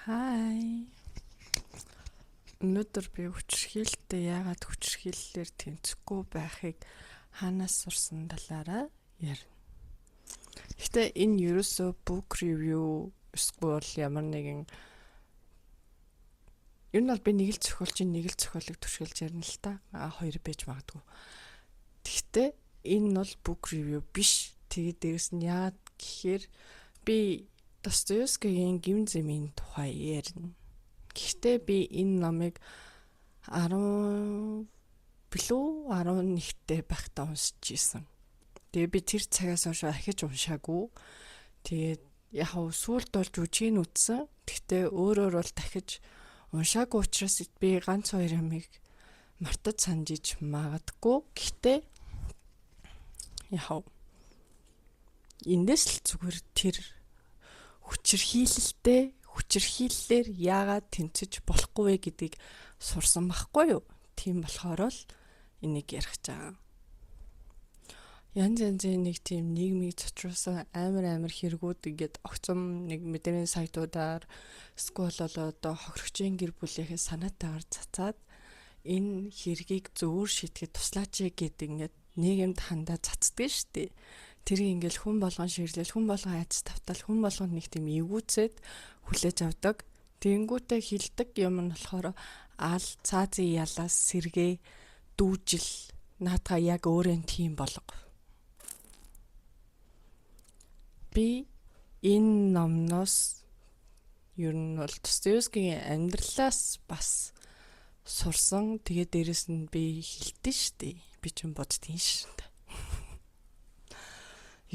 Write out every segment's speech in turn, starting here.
Хай. Өнөөдөр би хүчирхийлэлтэй яагаад хүчирхийллээр тэнцэхгүй байхыг хаанаас сурсан талаараа ярина. Гэхдээ энэ ерөөсөө book review эсвэл ямар нэгэн ер нь бол би нэг л зохиолыг туршилж ярина л та. Хоёр байж магадгүй. Гэхдээ энэ нь бол book review биш. Тэгээд дээрэс нь яагаад гэхээр би Достоевскигийн Гим зэмийн тухай ярина. Гэхдээ би энэ номыг 10 билүү 11-тэй байхдаа уншиж исэн. Тэгээ би тэр цагаас хойш ахиж уншаагүй. Тэгээд яг сүүлд болж үжиг үтсэн. Гэхдээ өөрөөр бол дахиж уншаагүй учраас би ганц хоёр юмыг мартаж санджиж магадгүй. Гэхдээ яг эндээс л зүгээр тэр хүчирхийллээр яагаад тэнцэж болохгүй вэ гэдгийг сурсан байхгүй юу? Тийм болохоор л энийг ярих гэж байгаа. Янз янзын нэг тийм нийгмийг цочруулсан амар хэрэгүүд ингээд огцом нэг мэдээний сайтуудаар эсвэл одоо хохирогчийн гэр бүлийнхээ санаатаагаар цацаад энэ хэргийг зөвөр шийдэхэд туслаач гэдэг ингээд нийгэмд хандаа цацдаг шүү дээ. Тэрийг ингээл хүн болгон ширлэл, хүн болгон айц тавтал, хүн болгонд нэг тийм эвгүүцээд хүлээж авдаг. Тэнгүүтээ хилдэг юм нь болохоор аал цаазын ялаас сэргээ дүүжил наадгаа яг өөрөө тийм болго. Би энэ номноос ер нь бол Достоевскигийн амьдралаас бас сурсан. Тэгээд дээрэс нь би хэлдэж штий. Би ч юм боддгийн шүү дээ.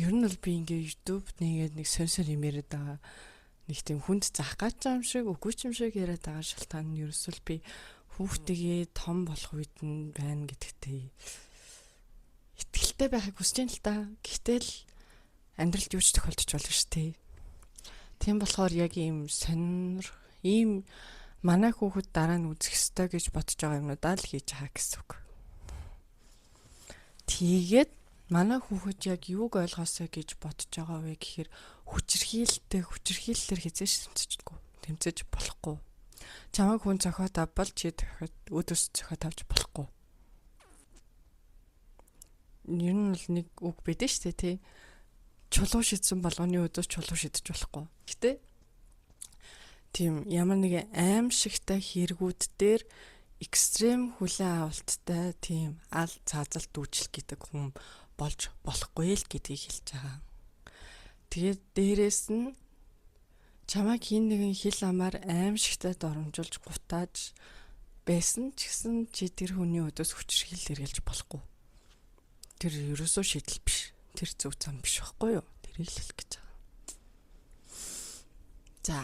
Ер нь бол би ингээ YouTube нэгээд нэг сонир юм яриад байгаа. Нэг тийм хүнд заах гэж юм шиг, үгүй ч юм шиг яриад байгаа шалтгаан нь ерөөсөл би хүүхдгээ том болох үед нь байна гэдэгтээ итгэлтэй байхыг хүсэж байна л та. Гэхдээ л амьдралд юу ч тохиолдож болно шүү дээ. Тийм болохоор яг ийм сонир, ийм манай хүүхэд дараа нь үзэх ёстой гэж бодож байгаа юмудаа л хийж байгаа гэсэн үг. Тэгээд манай хүүхэд яг юуг ойлгосоо гэж бодож байгаа вэ гэхээр хүчирхийллээр хизээш тэмцэж болохгүй. Чамайг хүн зохиот авбал чи өдөөс зохиот авч болохгүй. Ер нь бол нэг үг байдэн штэ тий. Чулуу шидсэн болгоны өдөөс чулуу шидэж болохгүй. Гэтэ тийм ямар нэг аимшигтай хэрэгүүд дээр экстрем хүлээн авалттай тийм ал цаазалт дүүжил гэдэг хүн болж болохгүй л гэдгийг хэлж байгаа. Тэгээд дээрэс нь чамайг хин нэгэн хил амаар аимшигтай доромжилж гутааж байсан ч гэсэн чи тэр хүний өдөөс хүчирхийлэл хэрэглэж болохгүй. Тэр ерөөсөө шийдэл биш. Тэр зөв зам биш байхгүй юу? Тэрийг л хэлэх гэж байгаа. За,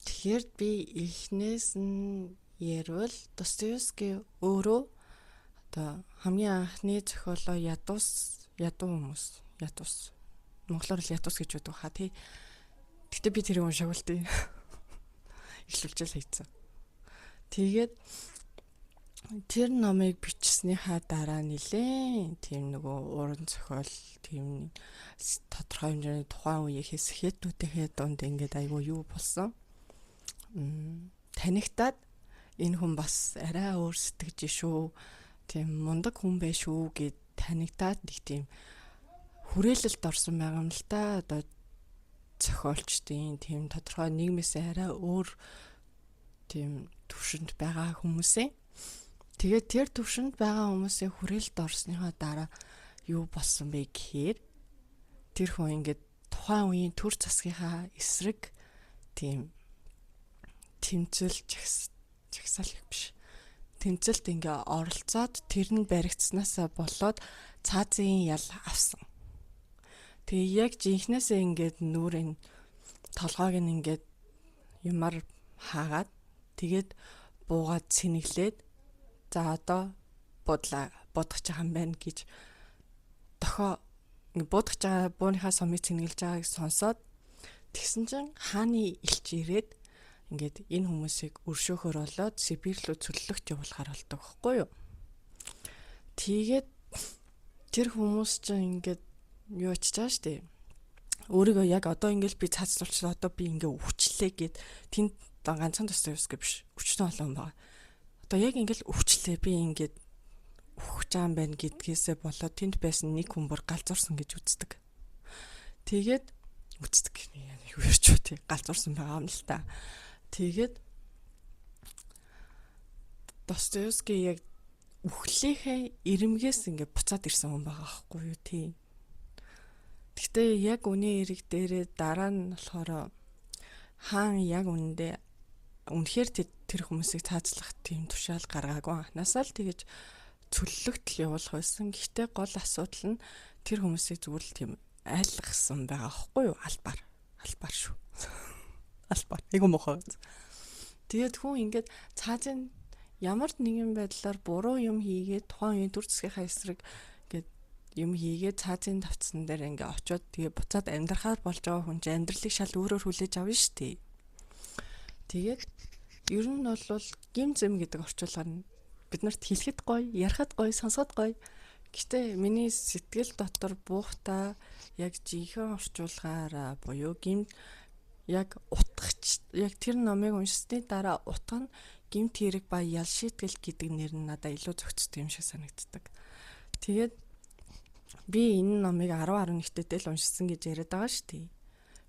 тэгэхээр би эхнээс нь ярил Достоевский өөрөө одоо хамгийн анхны зохиолоо ядуу хүмүүс. Монголоор л ядуус гэж байдаг хаа тий. Гэтэ би тэрийг уншаагүй л тий. Эхлүүлжэл хийцэн. Тэгээд тэр номыг бичснийхаа дараа нилээн тийм нөгөө уран зохиол тийм тодорхой хэмжээний тухайн үеийн хэсэгтүүдийнхээ дунд ингээд айгүй юу болсон. Танигтаад энэ хүн бас арай өөр сэтгэж шүү. Тийм мундаг хүн байх шүү гэд танигтаад нэг тийм хүрээлэлд орсон байгаа юм л та. Одоо зохиолчдын тийм тодорхой нийгмээс арай өөр тийм төвшөнд байгаа хүмүүсээ. Тэгээд тэр төвшөнд байгаа хүмүүсийн хүрээлэлд орсныхаа дараа юу болсон бэ гэхээр тэр хүн ингээд тухайн үеийн төр засгийнхаа эсрэг тийм тэмцэл жагсаал биш. Тэмцэлд ингээ оролцоод тэр нь баригдснаасаа болоод цаазын ял авсан. Тэгээ яг жинхнээсээ ингээд нүрийн толгойг нь ингээд юмар хаагаад тэгээд буугаад сэнэглээд за одоо будах байгаа юм байна гэж будах байгаа бууныхаа сумыг сэнэглэж байгааг сонсоод тэгсэн чинь хааны илч ирээд ингээд энэ хүмүүсийг өршөөхөр болоод Сибирь рүү цөллөгч явуулахар болдог байхгүй юу? Тэгээд тэр хүмүүс чинь ингээд юу ч чааш тий. Өөрийгөө яг одоо ингээд би цацруулчихсан одоо би ингээд өвчлээ гэд тэнд одоо ганцхан Достоевский биш. Өчтөн олон байгаа. Одоо яг ингээл өвчлээ би ингээд өгч байгаа юм байна гэдгээсээ болоод тэнд байсан нэг хүн бүр галзуурсан гэж үздэг. Тэгээд үздэг юу ярьч үү тий галзуурсан байгаа юм л та. Тэгээд Достоевский яг үхлийнхээ ирэмгээс ингээд буцаад ирсэн хүн байгаа байхгүй юу тий. Гэхдээ яг үнийн эрэг дээрээ дараа нь болохоор хаан яг үнэхээр тэр хүмүүсийг цаазлах тийм тушаал гаргаагүй анханасаа л тэгэж цөллөгтөл явуулах байсан. Гэхдээ гол асуудал нь тэр хүмүүсийг зүгээр л тийм айлгсан байгаа байхгүй юу? Албаар шүү. Албаар. Эйгөө мохоо. Тэгээд хүн ингээд цаазын ямар нэгэн байдлаар буруу юм хийгээд тухайн үеийн төр засгийнхаа эсрэг ингээд юм хийгээд цаазын тавцсан дээр ингээд очиод тэгээ буцаад амьдрахаар болж байгаа хүн чинь амьдралыг шал өөрөөр хүлээж авна шүү дээ. Тэгээд ер нь бол гим зэм гэдэг орчуулгаар нь биднэрт хэлэхэд гоё, ярихад гоё, сонсоход гоё. Гэтэ миний сэтгэл дотор буухта яг жинхэнэ орчуулгаараа буюу гим яг утгач яг тэр номыг уншсны дараа утга нь гимт хэрэг ба ял шийтгэл гэдэг нэр нь надад илүү зохицтой юм шиг санагддаг. Тэгээд би энэ номыг 10-11-тэй л уншсан гэж яриад байгаа шүү дээ.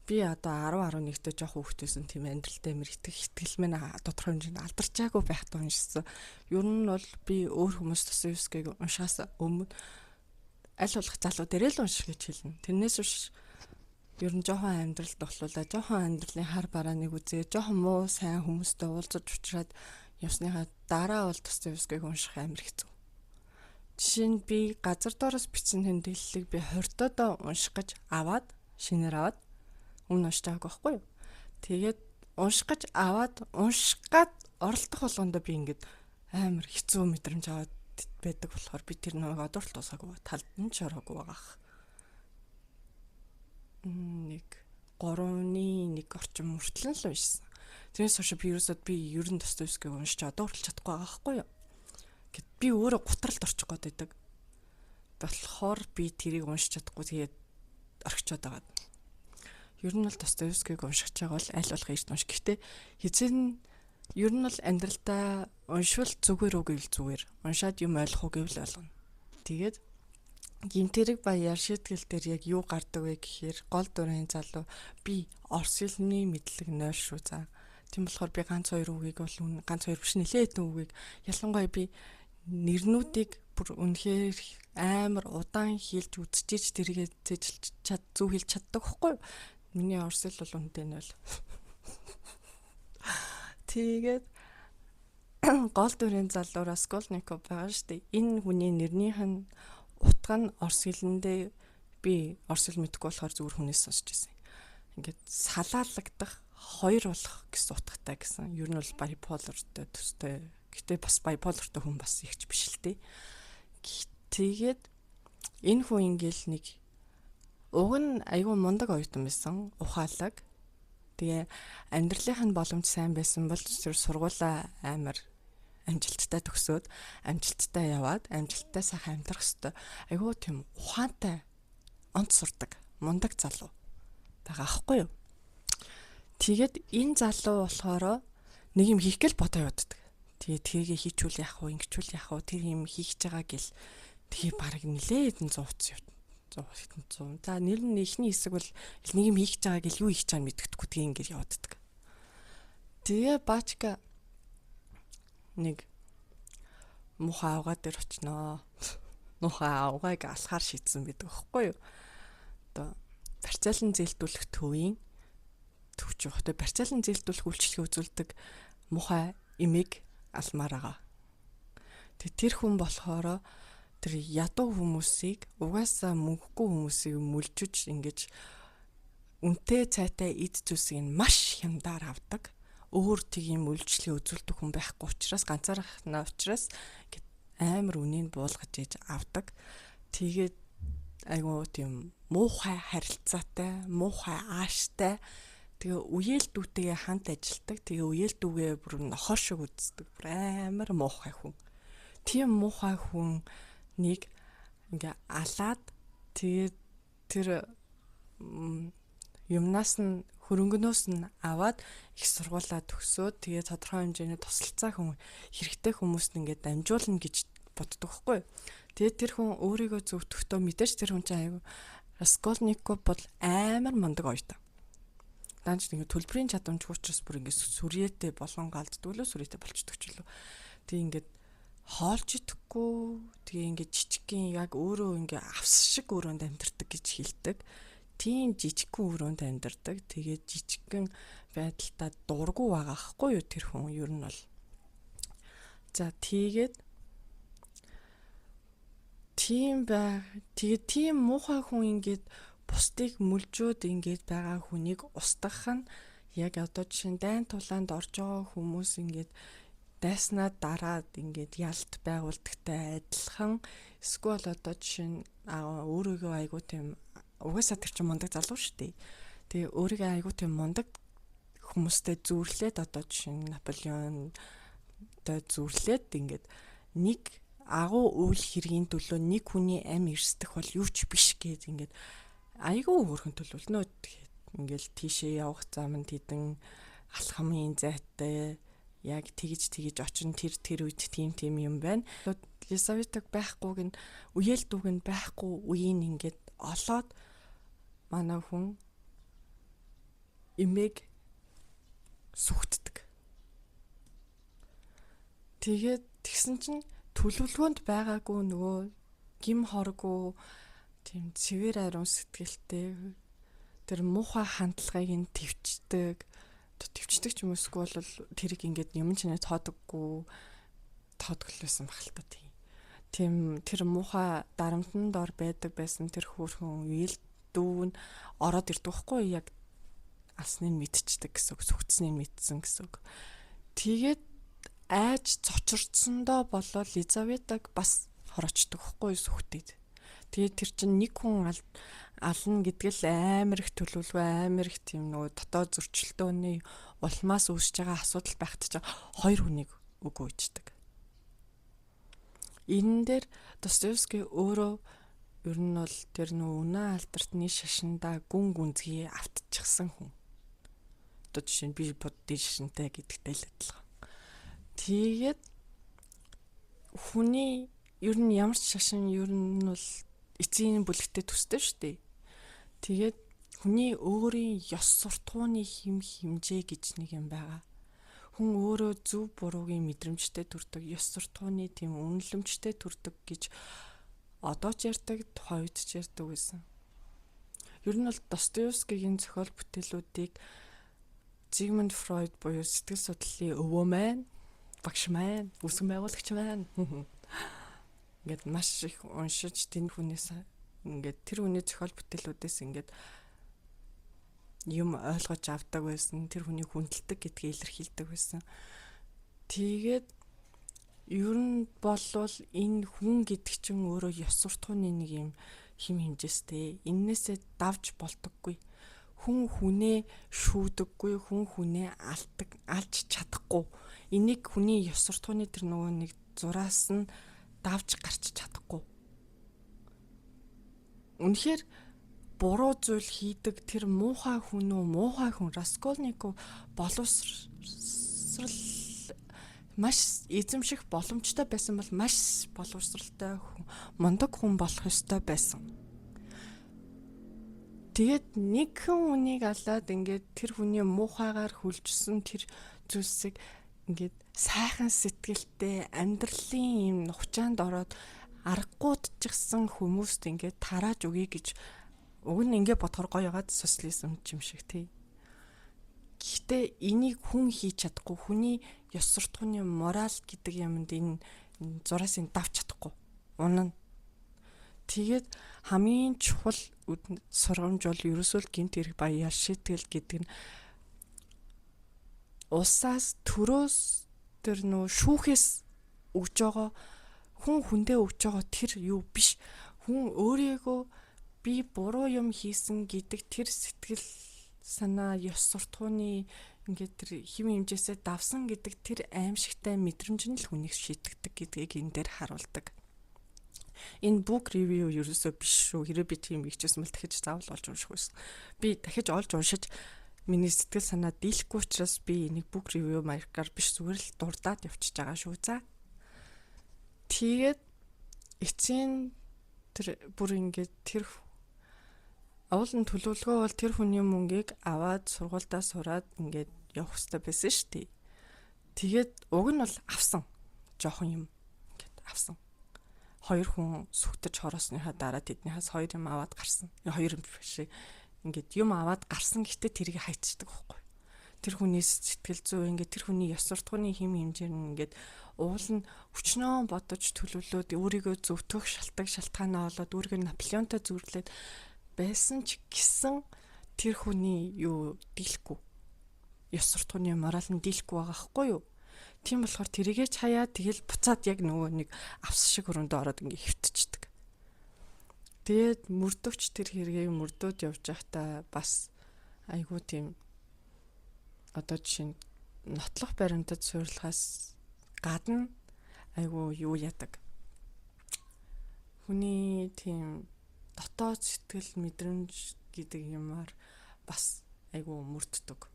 Би одоо 10-11-тэй жоох хүүхдээсэн тийм амьдралтай мэрэгдэх ихтгэл мэн тодорхой хэмжээнд алдарчаагүй байхдаа уншсан. Ер нь бол би өөр хүмүүс Достоевскийг уншаас өмнө аль болох залуу дээрээ л унших гэж хэлнэ. Тэрнээс биш ер нь жоохон амьдралд тоглуулаа, жоохон амьдралын хар бараа нэг үзээ, жоохон муу сайн хүмүүстэй уулзаж уулзраад явсныхаа дараа бол Достоевскийг унших амар хэцүү. Жишээ нь би газар доороос бичсэн тэмдэглэлийг би 20 доо унших гэж аваад шинээр аваад өмнө уншиж байгаагүй байхгүй юу. Тэгээд унших гэж аваад унших гад оролдох болгондоо би ингээд амар хэцүү мэдрэмж аваад байдаг болохоор би тэр нэг одоорт тусаагүй талд нь ч ороогүй байгаах. Нэг 3-1 орчим мөртлөн л уншсан. Тэрнээс хойш би ер нь Достоевскийг уншиж одоо хүртэл чадахгүй байгаа байхгүй юу. Гэт би өөрөө гутралд орчих гээд байдаг. Болохоор би тэрийг уншиж чадахгүй тэгээд орхичод байгаа. Ер нь бол Достоевскийг уншиж байгаа бол аль болох эрт унших. Гэхдээ хэзээ ер нь бол амьдралдаа уншвал зүгээр үг гэвэл зүгээр. Уншаад юм ойлгох үг гэвэл ойлгоно. Тэгээд гимтэрэг ба яр шийтгэл дээр яг юу гардаг вэ гэхээр гол дүрийн залуу би орс хэлний мэдлэг 0 шүү за. Тийм болохоор би ганц хоёр үгийг бол ганц хоёр биш нэлээд хэдэн үгийг ялангуяа би нэрнүүдийг бүр үнэхээр амар удаан хэлж үзчихэж тэргээ зөв хэлж чаддаг хгүй. Миний орс хэл бол үнэтэй 0. Тэгээд гол дүрийн залуу Раскольников байгаа шүү дээ. Энэ хүний нэрнийх нь утга нь орс хэлэндээ би орс хэл мэдэхгүй болохоор зүгээр хүнээс сонсч байсан. Ингээд салаалагдах, хоёр болох гэсэн утгатай гэсэн. Ер нь бол bipolarтай төстэй. Гэтэ бас bipolarтай хүн бас ихч биш л дээ. Тэгээд энэ хүн ингээл нэг уг нь айгүй мундаг оюутан байсан. Ухаалаг. Тэгээ амьдралынх нь боломж сайн байсан бол сургуулаа амар амжилттай төгсөөд амжилттай яваад амжилттай сайхан амьдрах хэвээр айгүй тийм ухаантай онц сурдаг мундаг залуу байгаа аахгүй юу. Тэгээд энэ залуу болохоор нэг юм хийх гээл бодоо явдаг. Тэгээд тэрийг хийчүүл яах вэ, ингэчүүл яах вэ, тэр юм хийх гэж байгаа гэл тэгээ бараг нилээд 100 утас явд. 100. За нэр нь ихний хэсэг бол нэг юм хийх гэж байгаа гэл юу хийх гэж байгааг мэддэхгүй тэгээ ингээд явдаг. Тэгээ баачка нэг муухай авгаа дээр очноо. Муухай авгааг алхаар шийдсэн байдаг аахгүй юу. Одоо барьцаалан зээлдүүлэх төвийн төвч явахдаа барьцаалан зээлдүүлэх үйлчлэгээ үзүүлдэг муухай эмийг алмаар байгаа. Тэр хүн болохоор тэр ядуу хүмүүсийг угаасаа мөнгөгүй хүмүүсийг мүлжиж ингэж үнэтэй цайтай эд зүйлсийг маш хямдаар авдаг. Өөр тийм үйлчлэгээ үзүүлдэг хүн байхгүй учраас ганцаархнаа учраас амар үнийг буулгаж ээж авдаг. Тэгээд айгуу тийм муухай харилцаатай, муухай ааштай. Тэгээ үеэлдүүтэйгээ хамт ажилладаг. Тэгээ үеэлдүүгээ бүр нохоо шиг үздэг. Амар муухай хүн. Тийм муухай хүн нэг ингээ алаад тэгээд тэр юмнаас нь хөрөнгөнөөс нь аваад их сургуулаа төгсөөд тэгээ тодорхой хэмжээний тусалцаа хэрэгтэй хүмүүст ингээд дамжуулна гэж боддог хгүй. Тэгээд тэр хүн өөрийгөө зөвтгөхдөө мэдээж тэр хүн чинь аягүй Raskolnikov бол амар мундаг оётой. Данч ингээд төлбөрийн чадамжгүй учраас бүр ингээд сүрьетэй болгон галддаг лөө сүрьетэй болчдөг ч лөө. Тэг ингээд хоолж идэхгүй тэгээ ингээд жижигхэн яг өөрөө ингээд авс шиг өрөөнд амьдэрдэг гэж хэлдэг. Тийм жижигхэн өрөөнд амьдардаг. Тэгээд жижигхэн байдалтай дургу байгаа хгүй юу тэр хүн ер нь бол. За тэгээд тийм муухай хүн ингээд бусдыг мүлжөөд ингээд байгаа хүнийг устгах нь яг одоо жишээ нь дайн тулаанд орж байгаа хүмүүс ингээд дайснаа дараад ингээд ялт байгуулдагтай адилхан эсвэл одоо жишээ нь өөрийгөө айгуу тийм угаасаа тэр чинь мундаг залуу шүү дээ. Тэгээ өөрийгөө айгуу тийм мундаг хүмүүстэй зүүрлээд одоо жишээ нь Наполеонтой зүүрлээд ингээд нэг агуу үйл хэргийн төлөө нэг хүний амь эрсдэх бол юу ч биш гэж ингээд айгуу хөөрхөн төлөвлөнө. Ингээл тийшээ явах замд хідэн алхамын зайтай яг тэгж очин тэр үед тийм юм байна. Елизаветаг байхгүйг нь үеэл дүүг нь байхгүй үеийн ингээд олоод манай хүн имийг сүхтдэг. Тэгээд тэгсэн чинь төлөвлөгөөнд байгаагүй нөгөө гим хоргүй тийм цэвэр ариун сэтгэлтэй тэр муухай хандлагыг нь төвчдөг ч юм уусгүй бол тэрийг ингээд юм чинээ тоодоггүй тоодглосон баг л та тийм тэр муухай дарамтанд ор байдаг байсан тэр хөөрхөн үеэл дүүн ороод ирдэг байхгүй яг алсныг мэдчихдэг гэсэн үг сүгцнийг мэдсэн гэсэн үг. Тэгээд айж цочирдсондоо болол Елизаветаг бас хороочдөг хгүй сүхтэд. Тэгээд тэр чинь нэг хүн ална гэдэг л амар их төлөвлөгөө амар их тийм нөгөө дотоод зөрчилдөөний улмаас үүсэж байгаа асуудал байхад ч хоёр хүнийг үгүй ичдэг. Энэ дээр Достоевский өөрөө ер нь бол тэр нөгөө үнэн алдартны шашиндаа гүн гүнзгий автчихсан хүн. Одоо жишээ нь би буддийн шашинтай гэдэгтэй л адилхан. Тэгээд хүний ер нь ямар ч шашин ер нь бол эцсийн бүлэгтээ төстэй шүү дээ. Тэгээд хүний өөрийн ёс суртахууны хэмжээ гэж нэг юм байгаа. Хүн өөрөө зөв буруугийн мэдрэмжтэй төрдөг, ёс суртахууны тийм үнэлэмжтэй төрдөг гэж одоо ч ярьдаг, тухайн үед ч ярьдаг байсан. Ер нь бол Достоевскигийн зохиол бүтээлүүдийг Зигмунд Фройд буюу сэтгэл судлалын өвөө маань багш маань, үсгэн байгуулагч маань ингээд маш их уншиж тэр хүнээс ингээд тэр хүний зохиол бүтээлүүдээс ингээд юм ойлгож авдаг байсан, тэр хүний хүндэлдэг гэдгийг илэрхийлдэг байсан. Тэгээд ер нь болвол энэ хүн гэдэг чинь өөрөө ёс суртахууны нэг юм хим хэмжээстэй. Иннээсээ давж болдоггүй. Хүн хүнээ шүүдэггүй, хүн хүнээ алж чадахгүй. Энийг хүний ёс суртахууны тэр нөгөө нэг зураас нь давж гарч чадахгүй. Үнэхээр буруу зүйл хийдэг тэр муухай хүн Раскольников боловсрал маш эзэмших боломжтой байсан бол маш боловсралтай хүн, мундаг хүн болох ёстой байсан. Тэгээд нэг хүнийг алаад ингээд тэр хүний муухайгаар хүлжсэн тэр зүйлсийг ингээд сайхан сэтгэлтэй амьдралын юм нухчаанд ороод аргагүйдчихсэн хүмүүст ингээд тарааж өгье гэж уг нь ингээд бодохоор гоё ягаад социализм юм шиг тий. Гэхдээ энийг хүн хийж чадахгүй, хүний ёс суртахууны мораль гэдэг юмд энэ зураас нь давж чадахгүй. Унана. Тэгээд хамгийн чухал сургамж бол ерөөсөө гэмт хэрэг баяа шийтгэл гэдэг нь усаас төрөөс тэр нөө шүүхээс өгж байгаа хүн хүндээ өгж байгаа тэр юу биш. Хүн өөрийгөө би буруу юм хийсэн гэдэг тэр сэтгэл санаа ёс суртахууны ингээд тэр хэм хэмжээсээ давсан гэдэг тэр аимшигтай мэдрэмж нь л хүнийг шийтгдэг гэдгийг энэ дээр харуулдаг. Энэ book review ерөөсөө биш шүү. Хэрэв би тийм ихжсэн бол дахиж заавал олж унших байсан. Би дахиж олж уншиж миний сэтгэл санаа дийлэхгүй учраас би энийг book review маягаар биш зүгээр л дурдаад явчихж байгаа шүү. За. Тэгээд эцсийн тэр бүр ингээд тэр уулын төлөвлөгөө бол тэр хүний мөнгийг аваад сургуульдаа сураад ингээд явах хэрэгтэй байсан шүү дээ. Тэгээд уг нь бол авсан. Жохон юм ингээд авсан. 2 хүн сүгтэж хороосныхаа дараа тэднийхээс 2 юм аваад гарсан. 2 юм биш. Ингээд юм аваад гарсан гэхдээ тэрийг хайцдаг байхгүй. Тэр хүний сэтгэл зүй ингээд тэр хүний ёс суртахууны хэм хэмжээр нь ингээд уул нь өчнөө бодож төлөвлөөд өөрийгөө зөвтгөх шалтгаанаа олоод өөрийгөө Наполеонтой зүрлээд байсан ч гэсэн тэр хүний юу дийлэхгүй. Ёс суртахууны морал нь дийлэхгүй байгаа хгүй юу? Тийм болохоор тэрийгэ чаяа тэгэл буцаад яг нөгөө нэг авс шиг өрөндөө ороод ингээ хөвтчихдэг. Тэгээд мөрдөвч тэр хэрэгээ мөрдөөд явж байхдаа бас айгүй тийм одоо жишээ нь нотлох баримтад суурилгаас гадна айгүй юу яадаг. Хүний тийм дотоод сэтгэл мэдрэмж гэдэг юмар бас айгүй мөрддөг.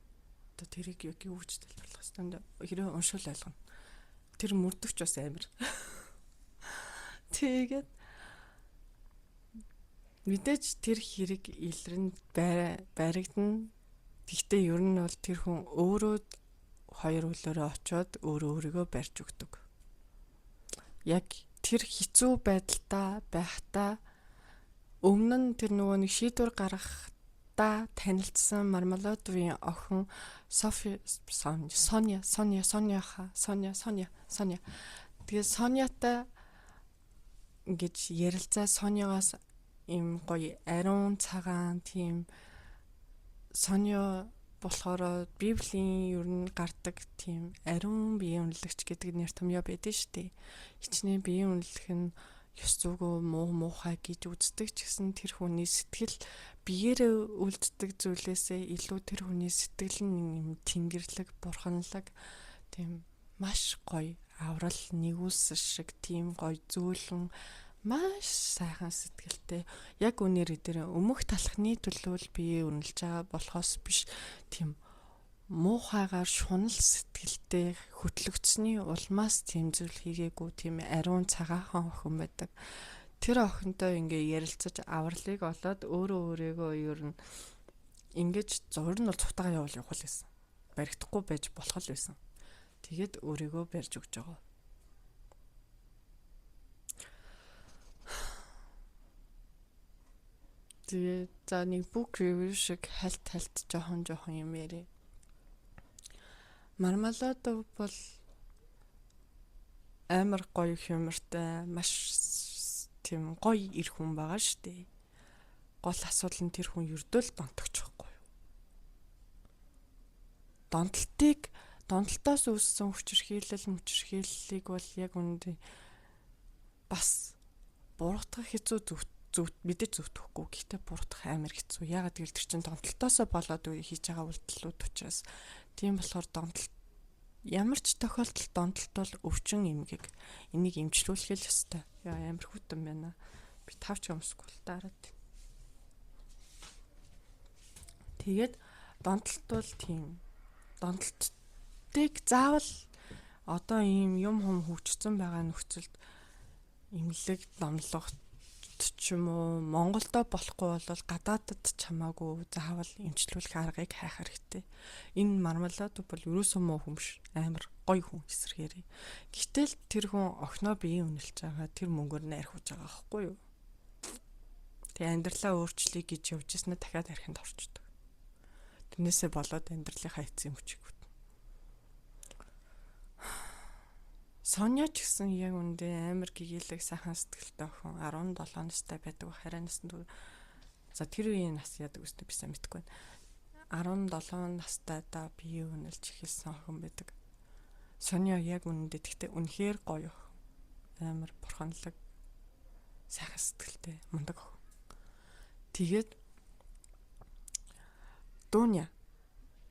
Одоо тэрийг яг юу гэж тайлбарлах хэвээр хэрэг уншвал ойлгоно. Тэр мөрдөвч бас амар. Тэгээд мэдээж тэр хэрэг илрэнд баригдана. Гэхдээ ер нь бол тэр хүн өөрөө 2 үлээрээ очиод өөрийгөө барьж өгдөг. Яг тэр хэцүү байдалтай байхдаа өмнө нь тэр нөгөө нэг шийдвэр гаргахтаа танилцсан Мармеладовын охин Соня. Тэгээ Сонятай ингэж ярилцаа Сониогоос им гоё ариун цагаан тийм Соня болохоор Библийн ер нь гардаг тийм ариун биеийн үнэлэгч гэдэг нэр томьёо байдаг шүү дээ. Хичнээн биеийн үнэлэх нь ёс зүгөө муухай гэж үздэг ч гэсэн тэр хүний сэтгэл биеэрээ үлддэг зүйлээсээ илүү тэр хүний сэтгэл нь тэнгэрлэг, бурханлаг тийм маш гоё аврал нэгүүлсэн шиг тийм гоё зөөлөн маш сайхан сэтгэлтэй. Яг үнээр дээр өмнөх талхны төлөө л бие үнэлж байгаа болохоос биш тийм муухайгаар шунал сэтгэлтэй хөтлөгдсөний улмаас тийм зүйл хийгээгүй тийм ариун цагаахан охин байдаг. Тэр охинтой ингээ ярилцаж авралыг олоод өөрийгөө ер нь ингэж зур нь бол цутагаа явах байсан. Баригдахгүй байж болох л байсан. Тэгээд өөрийгөө барьж өгч байгаа. Тэгээд за нэг book review шиг хальт жоохон юм ярив. Мармеладов бол амар гоё хэмэртэй маш тийм гоё ир хүн байгаа штэ. Гол асуудал нь тэр хүн ердөө л донтогч байхгүй юу? Донтолтоос үүссэн хүчирхийллийг бол яг үндэ бас буруудах хэцүү мэдээж зөвтөхгүй. Гэхдээ буруудах амар хэцүү. Ягаад гэвэл тэр чинь донтолтоосоо болоод хийж байгаа үйлдэлүүд учраас тийм болохоор ямар ч тохиолдолд донтолт бол өвчин эмгэг. Энийг эмчлүүлэх л ёстой. Яа амар хүтэн байна. Би тавч өмсөхгүй л дараад. Тэгээд донтолт бол тийм. Донтолтыг заавал одоо ийм юм хөгжсөн байгаа нөхцөлд эмнэлэг номлогт ч юм уу Монголдо болохгүй бол гадаадд чамаагүй заавал эмчлүүлэх аргыг хайх хэрэгтэй. Энэ Мармеладов бол ерөөсөө муу хүн биш. Амар гоё хүн эсэргээрээ. Гэтэл тэр хүн охиноо биеийн үнэлж байгаа тэр мөнгөөр нь архиж байгаа байхгүй юу? Тэгээ амьдралаа өөрчлөе гэж явж ирснээр дахиад архинд орчдөг. Тэрнээсээ болоод амьдралынхаа эцсийн хүчийг бүтнэ. Соня ч гэсэн яг үндэ амар гэгээлэг сайхан сэтгэлтэй охин 17 настай байдаг хараа наснд. За тэр үеийн нас яадаг үстэй би сайн мэдэхгүй байна. 17 настайдаа бие үнэлж эхэлсэн охин байдаг. Соня яг үндэ тэгтээ үнэхээр гоё охин. Амар бурханлаг сайхан сэтгэлтэй мундаг охин. Тэгээд Дуня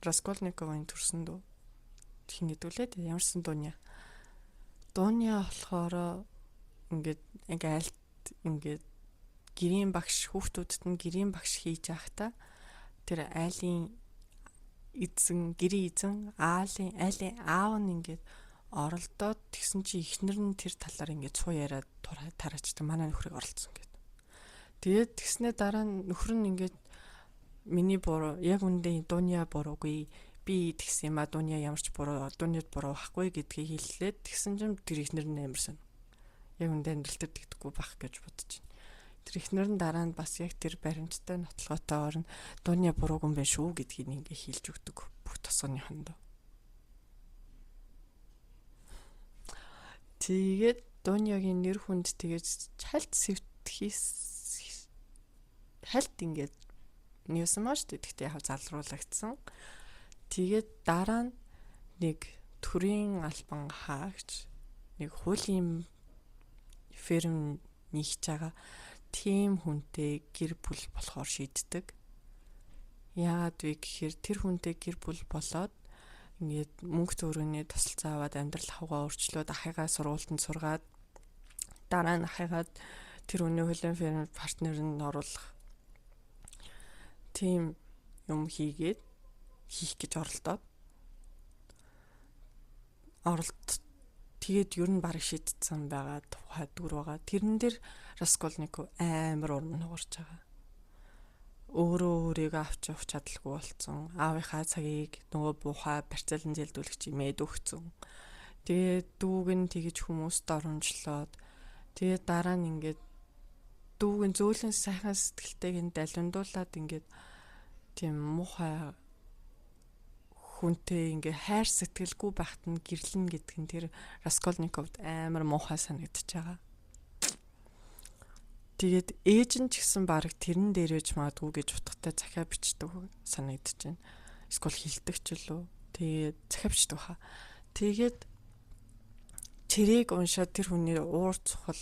Раскольниковын төрсөн дүү хин гэдүүлээд ямарсан Дуня болохоор ингээд аль ингээд гэрийн багш хүүхдүүдэд нь гэрийн багш хийж байхдаа тэр айлын гэрийн эзэн айлын аав нь ингээд оролдоод тэгсэн чи ихнэр нь тэр талаар ингээд цуу яриад тараачдаг манай нөхрийг оролцсон гэдэг. Тэгээд тэгснээ дараа нь нөхөр нь ингээд миний буруу яг үндэ дууния буруугүй би тэгсэн юм а дууния ямарч буруу дууниуд буруу байхгүй гэдгийг хэллээд тэгсэн чинь тэр ихнэр нь амарсан. Яг үндэ амьдрал дээр тэгдэггүй байх гэж бодож байна. Тэр ихнэр нь дараа нь бас яг тэр баримттай нотлоготойгоор нь дууния буруугүй юм байна шүү гэдгийг ингээ хэлж өгдөг бүх тосгоны хонд. Тэгээд дууниагийн нэр хүнд тэгээд хальт ингээд ньюс маш тэгтээ яг залруулагдсан. Тэгээд дараа нь нэг төрийн албан хаагч нэг хуулийн ферм нийгч байгаа тийм хүнтэй гэр бүл болохоор шийддэг. Яагаад вэ гэхээр тэр хүнтэй гэр бүл болоод ингээд мөнгө төгрөгийн тусалцаа аваад амьдрал хавгаа өөрчлөөд ахыгаа сургуультанд сургаад дараа нь ахыгаа тэр хүний хуулийн ферм партнер нь оруулах тийм юм хийх гэж оролдоод тэгээд ер нь бараг шийдсэн байгаа тухай дүр байгаа. Тэрэн дээр Раскольников амар урам нугарч байгаа. Өөрийгөө авч явах чадалгүй болсон. Аавынхаа цагийг нөгөө буухай барьцаалан зэлдүүлэгч имээд өгцөн. Тэгээд дүүг нь тэгж хүмүүст оромжлоод тэгээд дараа нь ингээд дүүг нь зөөлөн сайхан сэтгэлтэйг нь далиндуулаад ингээд тийм муухай хүнтэй ингээ хайр сэтгэлгүй байхад нь гэрлэн гэдэг нь тэр Раскольниковд амар муухай санагдаж байгаа. Тэгээд ээж нь ч гэсэн баг тэрэн дээрэж магадгүй гэж утгатай захиа бичдэг санагдаж байна. Эсвэл хилдэг ч лөө. Тэгээд захиа бичдэг хаа. Тэгээд тэрийг уншаад тэр хүний уур цухал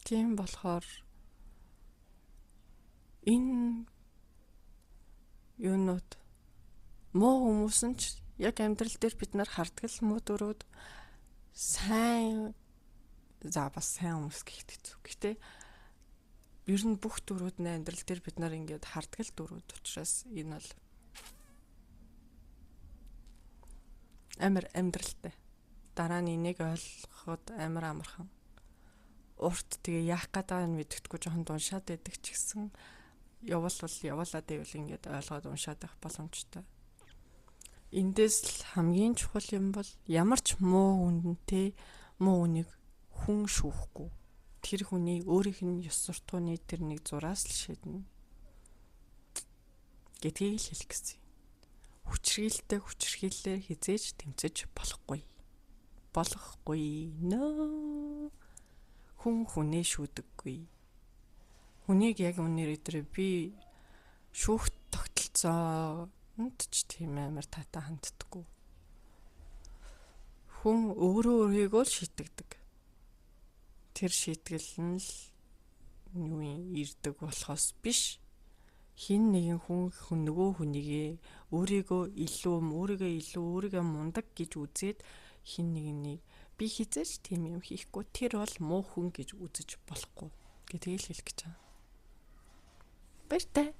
тийм болохоор энэ юунууд муу хүмүүс нь ч яг амьдрал дээр бид нар харддаг муу дөрүүд сайн бас сайн хүмүүс гэхэд хэцүү. Гэтэ ер нь бүх дөрүүд нь амьдрал дээр бид нар ингээд харддаг дөрүүд учраас энэ бол амар амьдралтай. Дараа нь энийг ойлгоход амар амархан. Урт тэгээ яах гэдэг нь мэддэхгүй жоохон дуншаад байдаг ч гэсэн явуулаад байвал ингээд ойлгоод уншаад байх боломжтой. Эндээс л хамгийн чухал юм бол ямар ч муу хүнтэй муу үнийг хүн шүүхгүй. Тэр хүний өөрийнх нь ёс суртахууны тэр нэг зураас л шийднэ. Гэдгийг л хэлэх гэсэн. Хүчрхийллээр хизээж тэмцэж болохгүй. Нөө. Хүн хүнээ шүүдэггүй. Хүнийг яг үнээр өдрөө би шүүхт тогтолцоонд ч тийм амар татаа ханддаггүй. Хүн өөрийгөө л шийтгдэг. Тэр шийтгэл нь л юу ирдэг болохоос биш. Хин нэгэн хүн нөгөө хүнийгээ өөрийгөө мундаг гэж үзээд хин нэгнийг би хизээч тийм юм хийхгүй тэр бол муу хүн гэж үзэж болохгүй гэдгийг л хэлэх гэж байна. Баяртай.